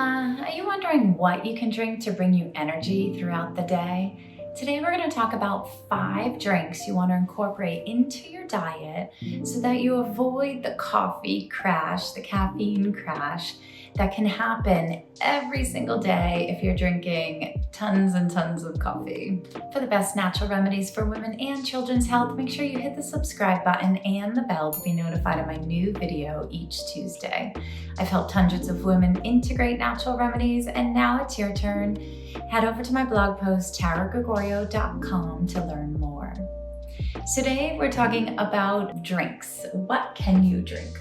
Are you wondering what you can drink to bring you energy throughout the day? Today we're going to talk about 5 drinks you want to incorporate into your diet so that you avoid the coffee crash, the caffeine crash that can happen every single day if you're drinking tons and tons of coffee. For the best natural remedies for women and children's health, make sure you hit the subscribe button and the bell to be notified of my new video each Tuesday. I've helped hundreds of women integrate natural remedies, and now it's your turn. Head over to my blog post, taragregorio.com, to learn more. Today we're talking about drinks. What can you drink?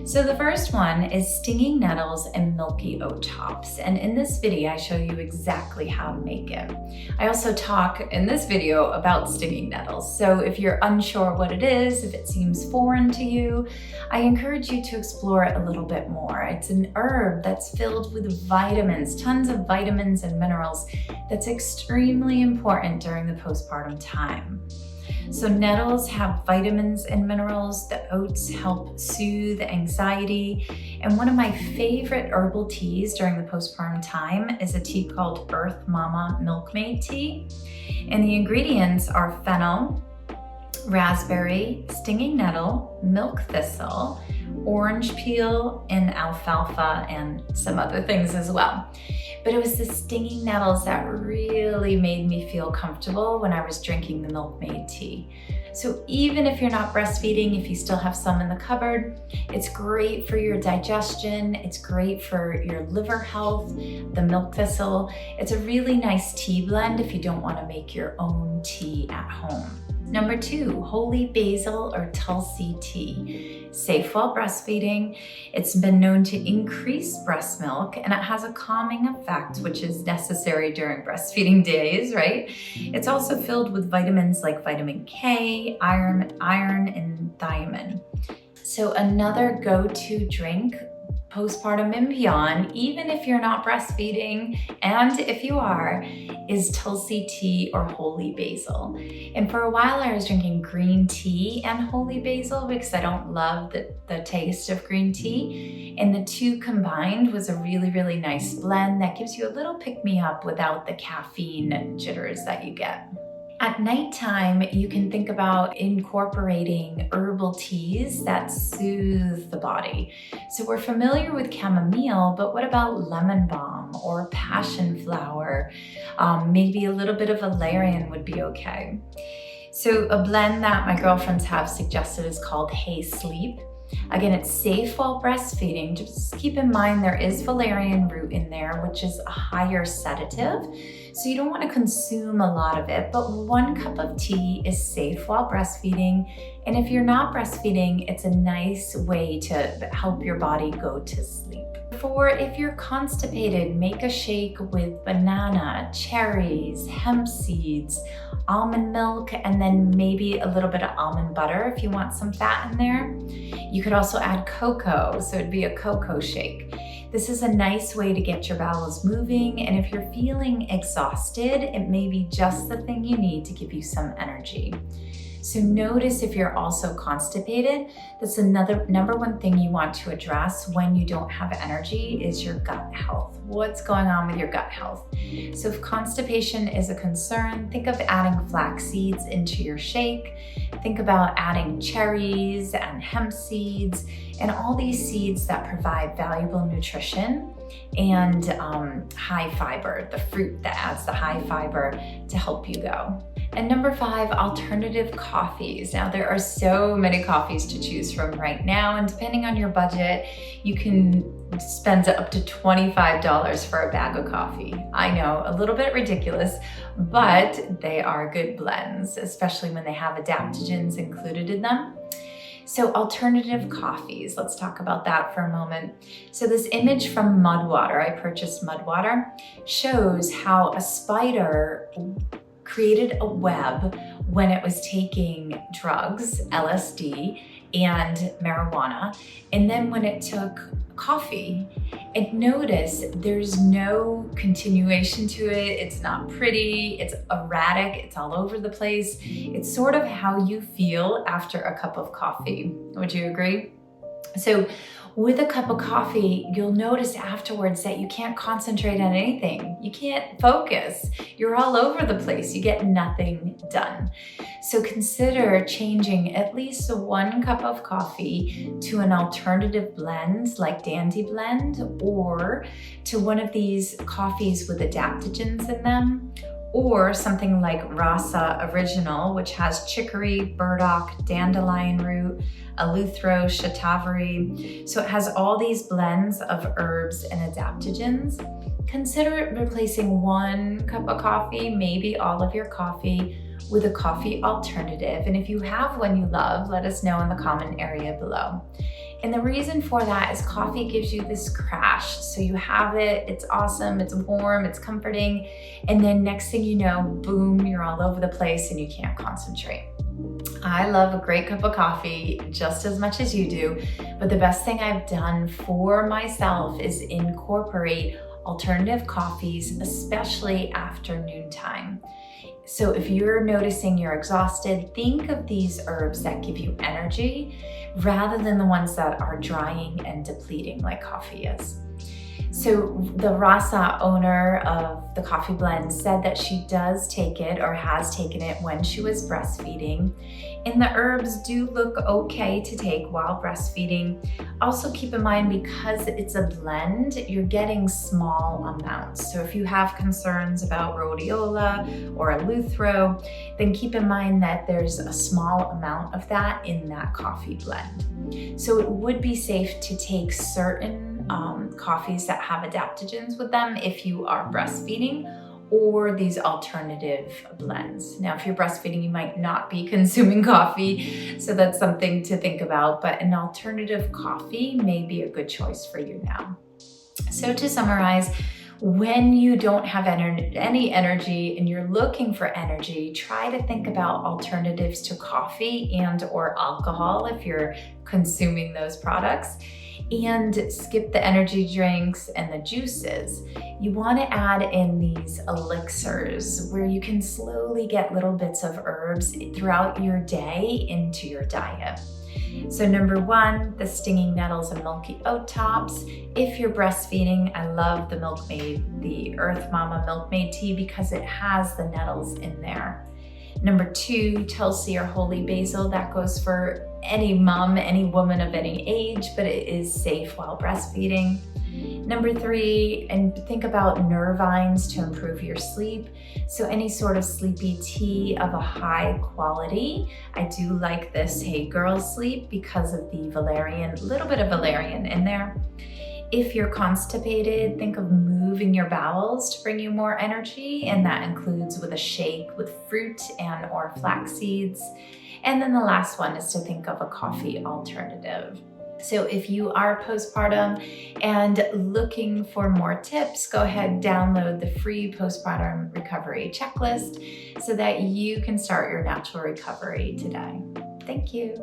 So the first one is stinging nettles and milky oat tops. And in this video, I show you exactly how to make it. I also talk in this video about stinging nettles. So if you're unsure what it is, if it seems foreign to you, I encourage you to explore it a little bit more. It's an herb that's filled with vitamins, tons of vitamins and minerals that's extremely important during the postpartum time. So nettles have vitamins and minerals. The oats help soothe anxiety. And one of my favorite herbal teas during the postpartum time is a tea called Earth Mama Milkmaid Tea. And the ingredients are fennel, raspberry, stinging nettle, milk thistle, orange peel, and alfalfa, and some other things as well. But it was the stinging nettles that really made me feel comfortable when I was drinking the milkmaid tea. So even if you're not breastfeeding, if you still have some in the cupboard, it's great for your digestion. It's great for your liver health, the milk thistle. It's a really nice tea blend if you don't want to make your own tea at home. Number 2, Holy Basil or Tulsi tea. Safe while breastfeeding. It's been known to increase breast milk, and it has a calming effect, which is necessary during breastfeeding days, right? It's also filled with vitamins like vitamin K, iron, and thiamine. So another go-to drink postpartum and beyond, even if you're not breastfeeding, and if you are, is Tulsi tea or Holy Basil. And for a while I was drinking green tea and Holy Basil because I don't love the taste of green tea. And the two combined was a really, really nice blend that gives you a little pick-me-up without the caffeine jitters that you get. At nighttime, you can think about incorporating herbal teas that soothe the body. So we're familiar with chamomile, but what about lemon balm or passion flower? Maybe a little bit of valerian would be okay. So a blend that my girlfriends have suggested is called Hey Sleep. Again, it's safe while breastfeeding. Just keep in mind there is valerian root in there, which is a higher sedative. So you don't want to consume a lot of it, but 1 cup of tea is safe while breastfeeding. And if you're not breastfeeding, it's a nice way to help your body go to sleep. If you're constipated, make a shake with banana, cherries, hemp seeds, almond milk, and then maybe a little bit of almond butter if you want some fat in there. You could also add cocoa, so it'd be a cocoa shake. This is a nice way to get your bowels moving, and if you're feeling exhausted, it may be just the thing you need to give you some energy. So notice if you're also constipated, that's another number 1 thing you want to address when you don't have energy is your gut health. What's going on with your gut health? So if constipation is a concern, think of adding flax seeds into your shake. Think about adding cherries and hemp seeds and all these seeds that provide valuable nutrition and high fiber, the fruit that adds the high fiber to help you go. And number 5, alternative coffees. Now there are so many coffees to choose from right now, and depending on your budget, you can spend up to $25 for a bag of coffee. I know, a little bit ridiculous, but they are good blends, especially when they have adaptogens included in them. So alternative coffees, let's talk about that for a moment. So this image from Mudwater, I purchased Mudwater, shows how a spider created a web when it was taking drugs, LSD, and marijuana. And then when it took coffee, it noticed there's no continuation to it. It's not pretty, it's erratic, it's all over the place. It's sort of how you feel after a cup of coffee. Would you agree? So With a cup of coffee, you'll notice afterwards that you can't concentrate on anything. You can't focus. You're all over the place. You get nothing done. So consider changing at least 1 cup of coffee to an alternative blend like Dandy Blend, or to one of these coffees with adaptogens in them, or something like Rasa Original, which has chicory, burdock, dandelion root, eleuthero, shatavari. So it has all these blends of herbs and adaptogens. Consider replacing 1 cup of coffee, maybe all of your coffee, with a coffee alternative. And if you have one you love, let us know in the comment area below. And the reason for that is coffee gives you this crash. So you have it, it's awesome, it's warm, it's comforting. And then next thing you know, boom, you're all over the place and you can't concentrate. I love a great cup of coffee just as much as you do, but the best thing I've done for myself is incorporate alternative coffees, especially after noontime. So if you're noticing you're exhausted, think of these herbs that give you energy rather than the ones that are drying and depleting like coffee is. So the Rasa owner of the coffee blend said that she does take it or has taken it when she was breastfeeding. And the herbs do look okay to take while breastfeeding. Also keep in mind, because it's a blend, you're getting small amounts. So if you have concerns about rhodiola or eleuthero, then keep in mind that there's a small amount of that in that coffee blend. So it would be safe to take certain coffees that have adaptogens with them if you are breastfeeding, or these alternative blends. Now, if you're breastfeeding, you might not be consuming coffee, so that's something to think about, but an alternative coffee may be a good choice for you now. So to summarize, when you don't have any energy and you're looking for energy, try to think about alternatives to coffee and or alcohol if you're consuming those products, and skip the energy drinks and the juices. You want to add in these elixirs where you can slowly get little bits of herbs throughout your day into your diet. So number 1, the stinging nettles and milky oat tops. If you're breastfeeding, I love the Milkmaid, the Earth Mama Milkmaid tea, because it has the nettles in there. Number 2, Tulsi or Holy Basil. That goes for any mom, any woman of any age, but it is safe while breastfeeding. Number 3, and think about nervines to improve your sleep. So any sort of sleepy tea of a high quality. I do like this Hey Girl Sleep because of the valerian, little bit of valerian in there. If you're constipated, think of moving your bowels to bring you more energy, and that includes with a shake with fruit and or flax seeds. And then the last one is to think of a coffee alternative. So if you are postpartum and looking for more tips, go ahead and download the free postpartum recovery checklist so that you can start your natural recovery today. Thank you.